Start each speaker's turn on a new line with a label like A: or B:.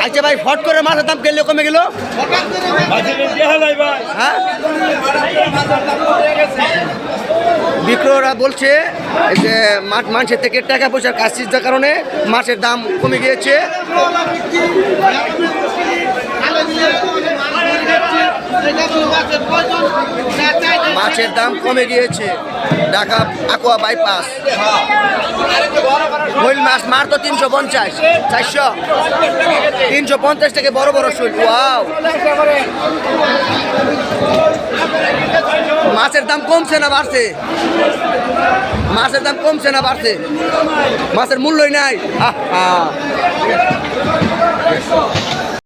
A: আচ্ছা ভাই, ফট করে মাছের দাম কেলে কমে গেল? হ্যাঁ, বিক্রয়রা বলছে যে মানুষের থেকে টাকা পয়সার কাজ সিদ্ধার কারণে মাছের দাম কমে গিয়েছে। মাছের দাম কমে গিয়েছে ঢাকা আকুয়া বাইপাস। শৈল মাছ মার তো 350, 400, 350 থেকে বড় বড় শৈল। ওয়াও, মাছের দাম কমছে না বাড়ছে? মাছের দাম কমছে না বাড়ছে? মাছের মূল্যই নাই।